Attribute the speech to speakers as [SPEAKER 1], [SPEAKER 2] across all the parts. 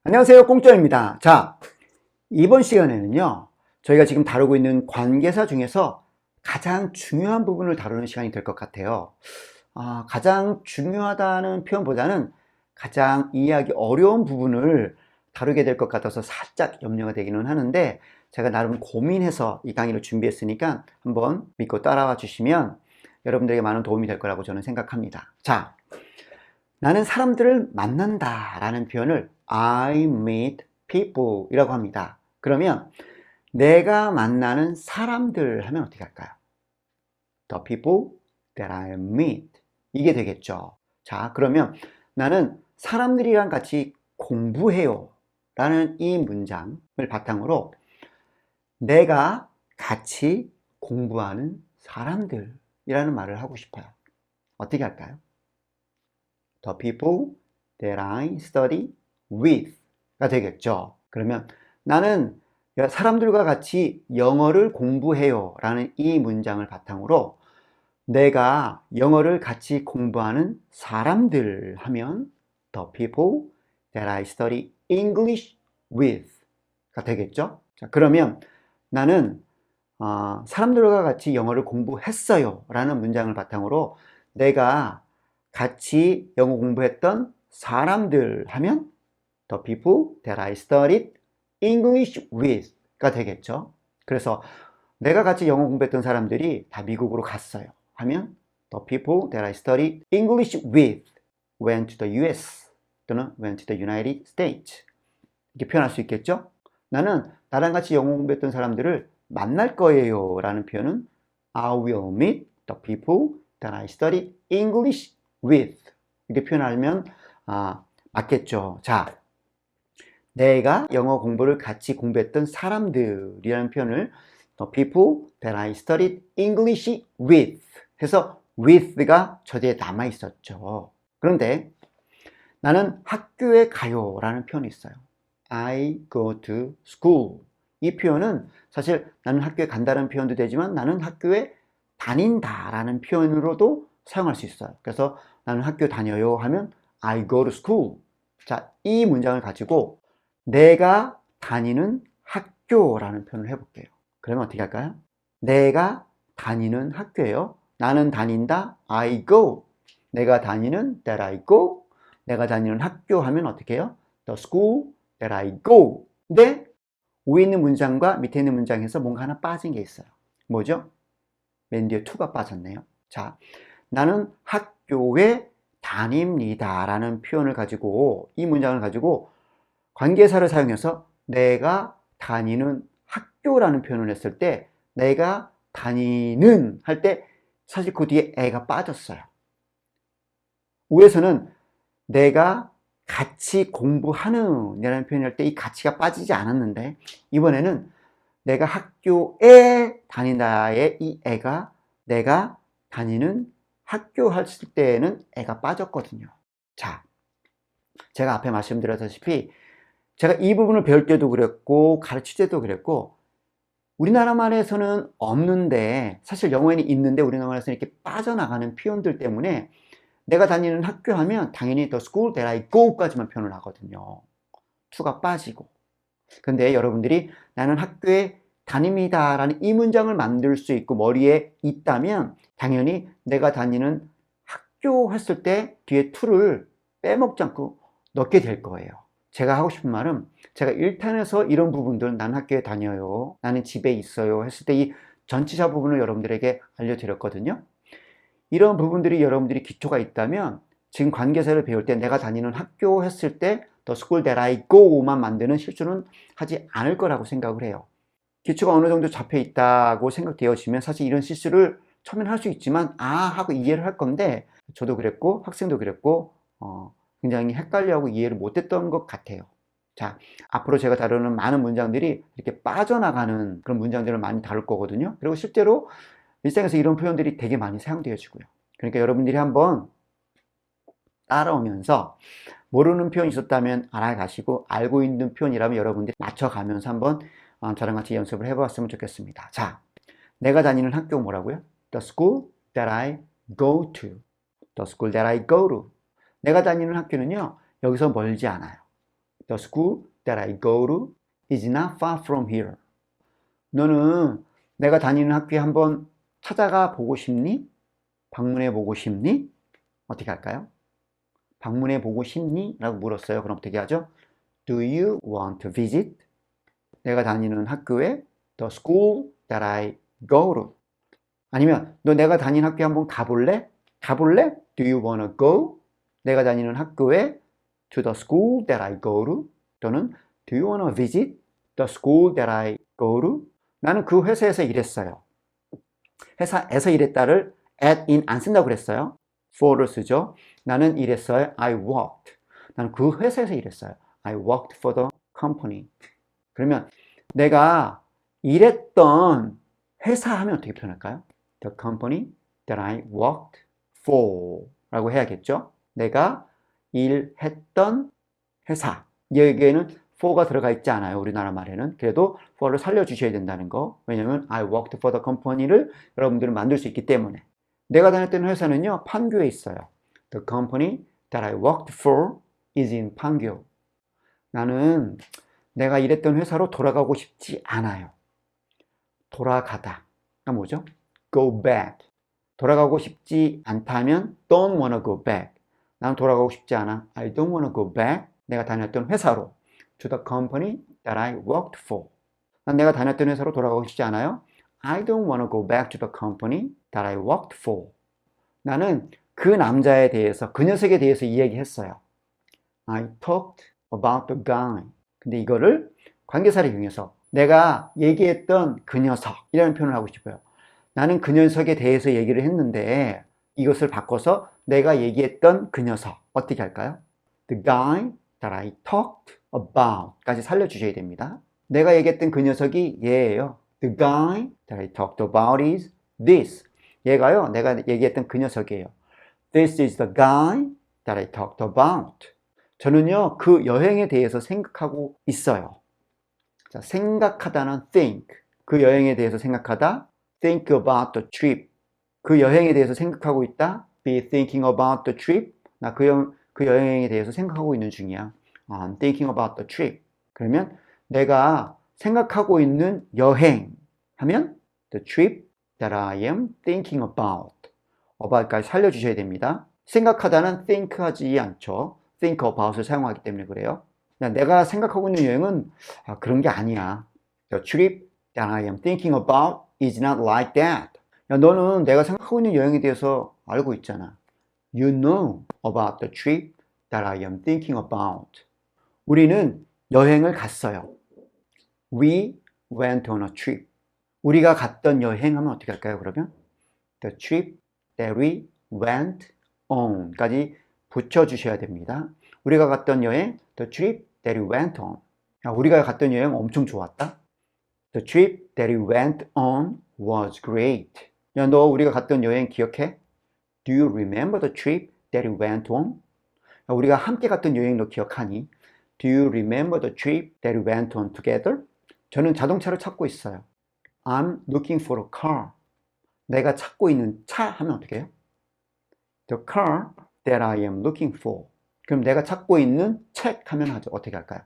[SPEAKER 1] 안녕하세요, 꽁ጮ입니다. 자, 이번 시간에는요, 저희가 지금 다루고 있는 관계사 중에서 가장 중요한 부분을 다루는 시간이 될 것 같아요. 가장 중요하다는 표현보다는 가장 이해하기 어려운 부분을 다루게 될 것 같아서 살짝 염려가 되기는 하는데, 제가 나름 고민해서 이 강의를 준비했으니까 한번 믿고 따라와 주시면 여러분들에게 많은 도움이 될 거라고 저는 생각합니다. 자, 나는 사람들을 만난다 라는 표현을 I meet people 이라고 합니다. 그러면 내가 만나는 사람들 하면 어떻게 할까요? The people that I meet 이게 되겠죠. 자, 그러면 나는 사람들이랑 같이 공부해요 라는 이 문장을 바탕으로 내가 같이 공부하는 사람들이라는 말을 하고 싶어요. 어떻게 할까요? The people that I study with가 되겠죠. 그러면 나는 사람들과 같이 영어를 공부해요 라는 이 문장을 바탕으로 내가 영어를 같이 공부하는 사람들 하면 The people that I study English with가 되겠죠. 자, 그러면 나는 사람들과 같이 영어를 공부했어요 라는 문장을 바탕으로 내가 같이 영어 공부했던 사람들 하면 The people that I studied English with가 되겠죠. 그래서 내가 같이 영어 공부했던 사람들이 다 미국으로 갔어요 하면 The people that I studied English with went to the US 또는 went to the United States 이렇게 표현할 수 있겠죠. 나는 나랑 같이 영어 공부했던 사람들을 만날 거예요 라는 표현은 I will meet the people that I studied English with 이렇게 표현하면 맞겠죠. 자, 내가 영어 공부를 같이 공부했던 사람들이라는 표현을 The people that I studied English with 해서 with가 저 뒤에 남아 있었죠. 그런데 나는 학교에 가요 라는 표현이 있어요. I go to school 이 표현은 사실 나는 학교에 간다는 표현도 되지만 나는 학교에 다닌다 라는 표현으로도 사용할 수 있어요. 그래서 나는 학교 다녀요 하면 I go to school. 자, 이 문장을 가지고 내가 다니는 학교라는 표현을 해볼게요. 그러면 어떻게 할까요? 내가 다니는 학교예요. 나는 다닌다. I go. 내가 다니는 that I go. 내가 다니는 학교 하면 어떻게 해요? The school that I go. 근데 위에 있는 문장과 밑에 있는 문장에서 뭔가 하나 빠진 게 있어요. 뭐죠? 맨 뒤에 to가 빠졌네요. 자, 나는 학교에 다닙니다 라는 표현을 가지고 이 문장을 가지고 관계사를 사용해서 내가 다니는 학교라는 표현을 했을 때 내가 다니는 할 때 사실 그 뒤에 애가 빠졌어요. 위에서는 내가 같이 공부하는 이라는 표현을 할 때 이 같이가 빠지지 않았는데 이번에는 내가 학교에 다닌다의 이 애가 내가 다니는 학교 했을 때는 애가 빠졌거든요. 자, 제가 앞에 말씀드렸다시피 제가 이 부분을 배울 때도 그랬고 가르칠 때도 그랬고 우리나라말에서는 없는데 사실 영어에는 있는데 우리나라에서는 이렇게 빠져나가는 표현들 때문에 내가 다니는 학교 하면 당연히 the school that I go까지만 표현을 하거든요. to가 빠지고. 근데 여러분들이 나는 학교에 다닙니다 라는 이 문장을 만들 수 있고 머리에 있다면 당연히 내가 다니는 학교 했을 때 뒤에 to를 빼먹지 않고 넣게 될 거예요. 제가 하고 싶은 말은 제가 1탄에서 이런 부분들 나는 학교에 다녀요 나는 집에 있어요 했을 때 이 전치사 부분을 여러분들에게 알려드렸거든요. 이런 부분들이 여러분들이 기초가 있다면 지금 관계사를 배울 때 내가 다니는 학교 했을 때 The school that I go만 만드는 실수는 하지 않을 거라고 생각을 해요. 기초가 어느 정도 잡혀 있다고 생각되어지면 사실 이런 실수를 처음엔 할 수 있지만 하고 이해를 할 건데 저도 그랬고 학생도 그랬고 굉장히 헷갈려하고 이해를 못했던 것 같아요. 자, 앞으로 제가 다루는 많은 문장들이 이렇게 빠져나가는 그런 문장들을 많이 다룰 거거든요. 그리고 실제로 일상에서 이런 표현들이 되게 많이 사용되어지고요. 그러니까 여러분들이 한번 따라오면서 모르는 표현이 있었다면 알아가시고 알고 있는 표현이라면 여러분들이 맞춰가면서 한번 저랑 같이 연습을 해보았으면 좋겠습니다. 자, 내가 다니는 학교 뭐라고요? The school that I go to. The school that I go to. 내가 다니는 학교는요, 여기서 멀지 않아요. The school that I go to is not far from here. 너는 내가 다니는 학교에 한번 찾아가 보고 싶니? 방문해 보고 싶니? 어떻게 할까요? 방문해 보고 싶니? 라고 물었어요. 그럼 어떻게 하죠? Do you want to visit? 내가 다니는 학교에 the school that I go to. 아니면 너 내가 다니는 학교에 한번 가볼래? 가볼래? Do you want to go? 내가 다니는 학교에 to the school that I go to. 또는 do you want to visit the school that I go to? 나는 그 회사에서 일했어요. 회사에서 일했다를 at, in 안 쓴다고 그랬어요. for를 쓰죠. 나는 일했어요. I worked. 나는 그 회사에서 일했어요. I worked for the company. 그러면 내가 일했던 회사 하면 어떻게 표현할까요? The company that I worked for 라고 해야겠죠. 내가 일했던 회사. 여기에는 for가 들어가 있지 않아요. 우리나라 말에는. 그래도 for를 살려주셔야 된다는 거. 왜냐면 I worked for the company를 여러분들은 만들 수 있기 때문에. 내가 다녔던 회사는요. 판교에 있어요. The company that I worked for is in 판교. 나는 내가 일했던 회사로 돌아가고 싶지 않아요. 돌아가다. 가 뭐죠? Go back. 돌아가고 싶지 않다면 don't wanna go back. 나는 돌아가고 싶지 않아. I don't wanna go back. 내가 다녔던 회사로. To the company that I worked for. 난 내가 다녔던 회사로 돌아가고 싶지 않아요. I don't wanna go back to the company that I worked for. 나는 그 남자에 대해서, 그 녀석에 대해서 이야기했어요. I talked about the guy. 근데 이거를 관계사를 이용해서 내가 얘기했던 그 녀석이라는 표현을 하고 싶어요. 나는 그 녀석에 대해서 얘기를 했는데 이것을 바꿔서 내가 얘기했던 그 녀석 어떻게 할까요? The guy that I talked about 까지 살려주셔야 됩니다. 내가 얘기했던 그 녀석이 얘예요. The guy that I talked about is this. 얘가요, 내가 얘기했던 그 녀석이에요. This is the guy that I talked about. 저는요, 그 여행에 대해서 생각하고 있어요. 자, 생각하다는 think. 그 여행에 대해서 생각하다. Think about the trip. 그 여행에 대해서 생각하고 있다. Be thinking about the trip. 나 그 여행에 대해서 생각하고 있는 중이야. I'm thinking about the trip. 그러면 내가 생각하고 있는 여행 하면 the trip that I am thinking about. about까지 살려주셔야 됩니다. 생각하다는 think 하지 않죠. think about을 사용하기 때문에 그래요. 내가 생각하고 있는 여행은 그런 게 아니야. The trip that I am thinking about is not like that. 야, 너는 내가 생각하고 있는 여행에 대해서 알고 있잖아. You know about the trip that I am thinking about. 우리는 여행을 갔어요. We went on a trip. 우리가 갔던 여행 하면 어떻게 할까요, 그러면? The trip that we went on 까지 붙여주셔야 됩니다. 우리가 갔던 여행, the trip that we went on. 야, 우리가 갔던 여행 엄청 좋았다. The trip that we went on was great. 야, 너 우리가 갔던 여행 기억해? Do you remember the trip that we went on? 야, 우리가 함께 갔던 여행 너 기억하니? Do you remember the trip that we went on together? 저는 자동차를 찾고 있어요. I'm looking for a car. 내가 찾고 있는 차 하면 어떻게 해요? The car that I am looking for. 그럼 내가 찾고 있는 책 하면 하죠. 어떻게 할까요?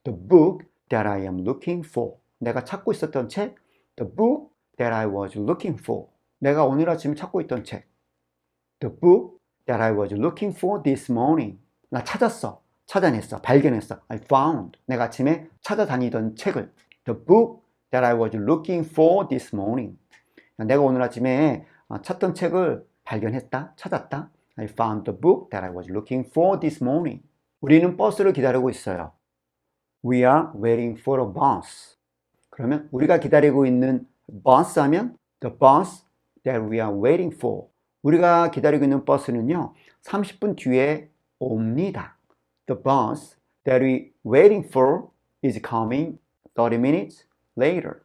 [SPEAKER 1] The book that I am looking for. 내가 찾고 있었던 책. The book that I was looking for. 내가 오늘 아침에 찾고 있던 책. The book that I was looking for this morning. 나 찾았어. 찾아냈어. 발견했어. I found. 내가 아침에 찾아다니던 책을. The book that I was looking for this morning. 내가 오늘 아침에 찾던 책을 발견했다. 찾았다. I found the book that I was looking for this morning. 우리는 버스를 기다리고 있어요. We are waiting for a bus. 그러면 우리가 기다리고 있는 bus 하면 the bus that we are waiting for. 우리가 기다리고 있는 버스는요. 30분 뒤에 옵니다. The bus that we waiting for is coming 30 minutes later.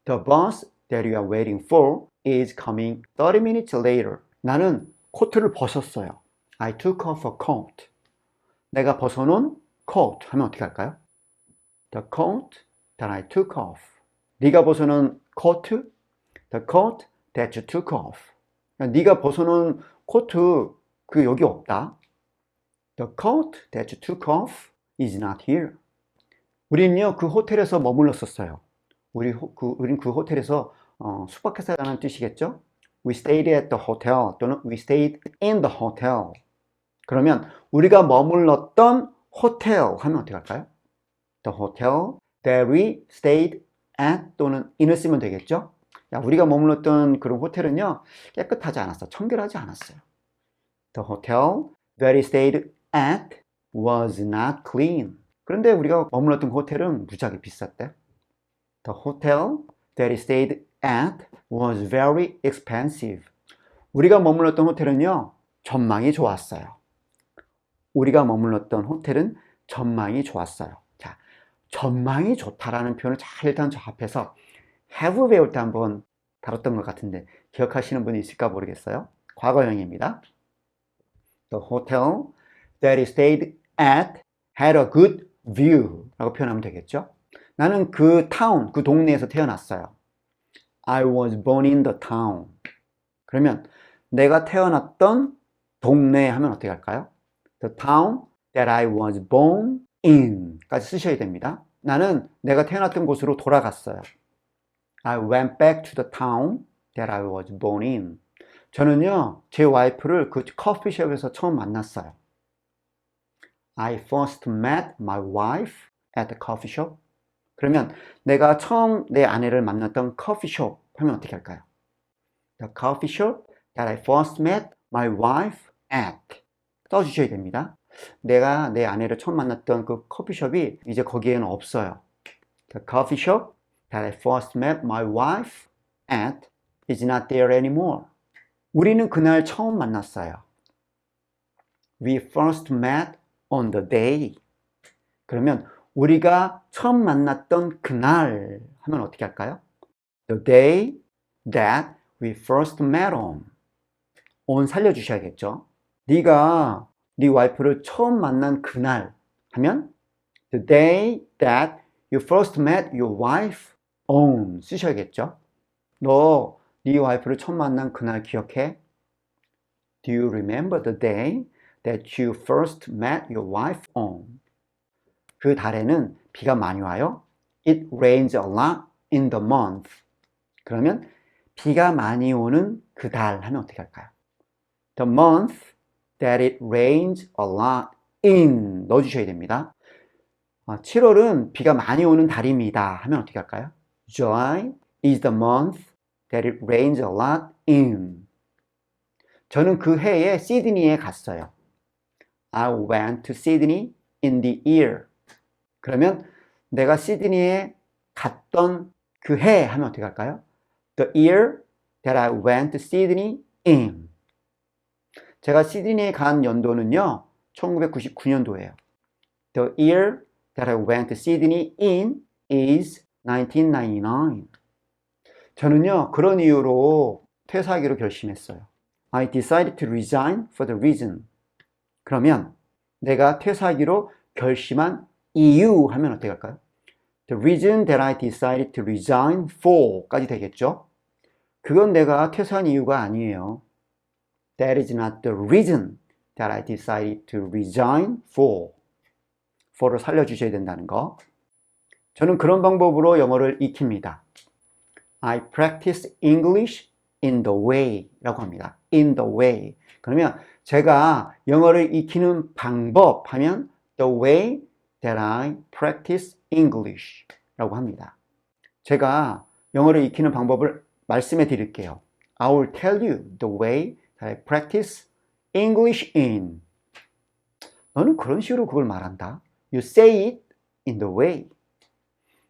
[SPEAKER 1] The bus that we are waiting for is coming 30 minutes later. 나는 코트를 벗었어요. I took off a coat. 내가 벗어놓은 coat 하면 어떻게 할까요? The coat that I took off. 네가 벗어놓은 코트? The coat that you took off. 네가 벗어놓은 코트 그 여기 없다. The coat that you took off is not here. 우리는요, 그 호텔에서 머물렀었어요. 우린 그 호텔에서 숙박했다는 뜻이겠죠? We stayed at the hotel 또는 we stayed in the hotel. 그러면 우리가 머물렀던 호텔 하면 어떻게 할까요? The hotel that we stayed at 또는 in을 쓰면 되겠죠? 야, 우리가 머물렀던 그런 호텔은요, 깨끗하지 않았어. 청결하지 않았어요. The hotel that we stayed at was not clean. 그런데 우리가 머물렀던 호텔은 무지하게 비쌌대. The hotel that we stayed at was very expensive. 우리가 머물렀던 호텔은요, 전망이 좋았어요. 우리가 머물렀던 호텔은 전망이 좋았어요. 자, 전망이 좋다라는 표현을 잘 일단 저 앞에서 have 배울 때 한번 다뤘던 것 같은데 기억하시는 분이 있을까 모르겠어요. 과거형입니다. The hotel that we stayed at had a good view 라고 표현하면 되겠죠. 나는 그 타운, 그 동네에서 태어났어요. I was born in the town. 그러면 내가 태어났던 동네 하면 어떻게 할까요? The town that I was born in 까지 쓰셔야 됩니다. 나는 내가 태어났던 곳으로 돌아갔어요. I went back to the town that I was born in. 저는요, 제 와이프를 그 커피숍에서 처음 만났어요. I first met my wife at the coffee shop. 그러면 내가 처음 내 아내를 만났던 커피숍 하면 어떻게 할까요? The coffee shop that I first met my wife at. 써주셔야 됩니다. 내가 내 아내를 처음 만났던 그 커피숍이 이제 거기에는 없어요. The coffee shop that I first met my wife at is not there anymore. 우리는 그날 처음 만났어요. We first met on the day. 그러면 우리가 처음 만났던 그날 하면 어떻게 할까요? The day that we first met on. on 살려주셔야겠죠. 네가 네 와이프를 처음 만난 그날 하면 the day that you first met your wife on 쓰셔야겠죠. 너 네 와이프를 처음 만난 그날 기억해? Do you remember the day that you first met your wife on? 그 달에는 비가 많이 와요. It rains a lot in the month. 그러면 비가 많이 오는 그 달 하면 어떻게 할까요? The month that it rains a lot in 넣어주셔야 됩니다. 7월은 비가 많이 오는 달입니다 하면 어떻게 할까요? July is the month that it rains a lot in. 저는 그 해에 시드니에 갔어요. I went to Sydney in the year. 그러면 내가 시드니에 갔던 그 해 하면 어떻게 할까요? The year that I went to Sydney in. 제가 시드니에 간 연도는요, 1999년도예요. The year that I went to Sydney in is 1999. 저는요, 그런 이유로 퇴사하기로 결심했어요. I decided to resign for the reason. 그러면 내가 퇴사하기로 결심한 이유 하면 어떻게 할까요? The reason that I decided to resign for 까지 되겠죠? 그건 내가 퇴사한 이유가 아니에요. That is not the reason that I decided to resign for. for를 살려주셔야 된다는 거. 저는 그런 방법으로 영어를 익힙니다. I practice English in the way 라고 합니다. in the way. 그러면 제가 영어를 익히는 방법 하면 the way that I practice English 라고 합니다. 제가 영어를 익히는 방법을 말씀해 드릴게요. I will tell you the way that I practice English in. 너는 그런 식으로 그걸 말한다. You say it in the way.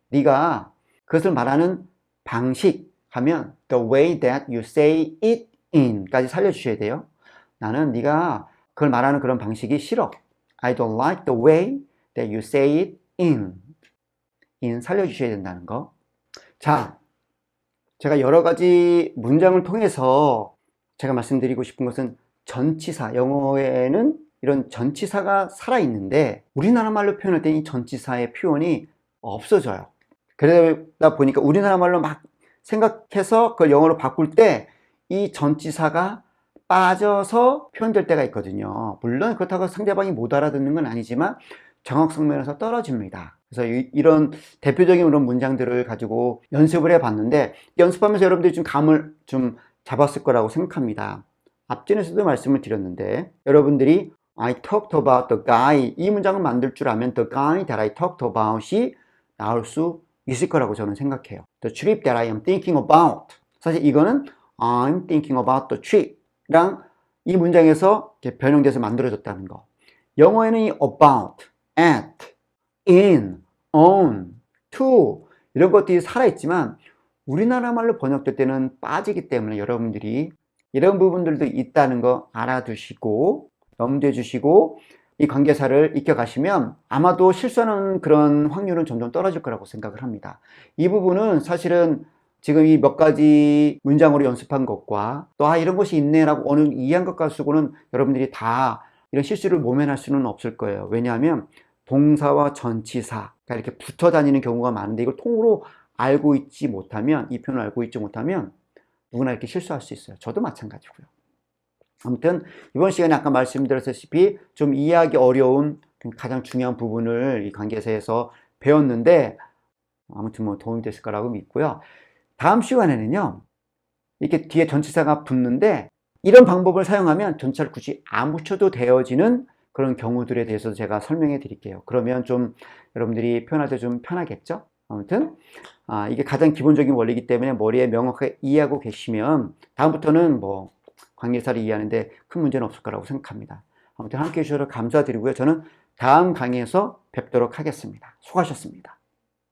[SPEAKER 1] 네가 그것을 말하는 방식 하면 the way that you say it in 까지 살려주셔야 돼요. 나는 네가 그걸 말하는 그런 방식이 싫어. I don't like the way that you say it in. in 살려주셔야 된다는 거. 자, 제가 여러 가지 문장을 통해서 제가 말씀드리고 싶은 것은 전치사, 영어에는 이런 전치사가 살아있는데 우리나라 말로 표현할 때 이 전치사의 표현이 없어져요. 그러다 보니까 우리나라 말로 막 생각해서 그걸 영어로 바꿀 때 이 전치사가 빠져서 표현될 때가 있거든요. 물론 그렇다고 상대방이 못 알아듣는 건 아니지만 정확성 면에서 떨어집니다. 그래서 이런 대표적인 그런 문장들을 가지고 연습을 해 봤는데, 연습하면서 여러분들이 좀 감을 좀 잡았을 거라고 생각합니다. 앞전에서도 말씀을 드렸는데, 여러분들이 I talked about the guy, 이 문장을 만들 줄 알면 the guy that I talked about이 나올 수 있을 거라고 저는 생각해요. The trip that I am thinking about. 사실 이거는 I'm thinking about the trip랑 이 문장에서 이렇게 변형돼서 만들어졌다는 거. 영어에는 이 about, at, in, on, to 이런 것들이 살아있지만 우리나라 말로 번역될 때는 빠지기 때문에 여러분들이 이런 부분들도 있다는 거 알아두시고 염두해 주시고 이 관계사를 익혀가시면 아마도 실수하는 그런 확률은 점점 떨어질 거라고 생각을 합니다. 이 부분은 사실은 지금 이 몇 가지 문장으로 연습한 것과 또 이런 것이 있네라고 어느 이해한 것 가지고는 여러분들이 다 이런 실수를 모면할 수는 없을 거예요. 왜냐하면 동사와 전치사가 이렇게 붙어 다니는 경우가 많은데 이걸 통으로 알고 있지 못하면, 이 표현을 알고 있지 못하면 누구나 이렇게 실수할 수 있어요. 저도 마찬가지고요. 아무튼 이번 시간에 아까 말씀드렸다시피 좀 이해하기 어려운 가장 중요한 부분을 이 관계사에서 배웠는데 아무튼 뭐 도움이 됐을 거라고 믿고요. 다음 시간에는요, 이렇게 뒤에 전치사가 붙는데 이런 방법을 사용하면 전치사를 굳이 안 붙여도 되어지는 그런 경우들에 대해서 제가 설명해 드릴게요. 그러면 좀 여러분들이 표현할 때 좀 편하겠죠? 아무튼 이게 가장 기본적인 원리이기 때문에 머리에 명확하게 이해하고 계시면 다음부터는 뭐 관계사를 이해하는데 큰 문제는 없을 거라고 생각합니다. 아무튼 함께 해주셔서 감사드리고요. 저는 다음 강의에서 뵙도록 하겠습니다. 수고하셨습니다.